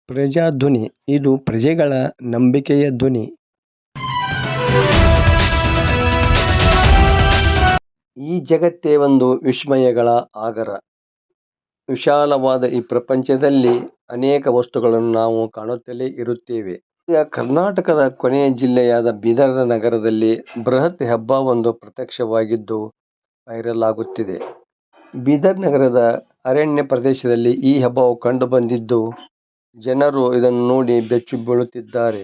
ಪ್ರಜಾಧ್ವನಿ ಇದು ಪ್ರಜೆಗಳ ನಂಬಿಕೆಯ ಧ್ವನಿ. ಈ ಜಗತ್ತೇ ಒಂದು ವಿಸ್ಮಯಗಳ ಆಗರ. ವಿಶಾಲವಾದ ಈ ಪ್ರಪಂಚದಲ್ಲಿ ಅನೇಕ ವಸ್ತುಗಳನ್ನು ನಾವು ಕಾಣುತ್ತಲೇ ಇರುತ್ತೇವೆ. ಈಗ ಕರ್ನಾಟಕದ ಕೊನೆಯ ಜಿಲ್ಲೆಯಾದ ಬೀದರ್ ನಗರದಲ್ಲಿ ಬೃಹತ್ ಹಬ್ಬವೊಂದು ಪ್ರತ್ಯಕ್ಷವಾಗಿದ್ದು ವೈರಲ್ ಆಗುತ್ತಿದೆ. ಬೀದರ್ ನಗರದ ಅರಣ್ಯ ಪ್ರದೇಶದಲ್ಲಿ ಈ ಹಬ್ಬವು ಕಂಡು ಬಂದಿದ್ದು ಜನರು ಇದನ್ನು ನೋಡಿ ಬೆಚ್ಚಿ ಬೀಳುತ್ತಿದ್ದಾರೆ.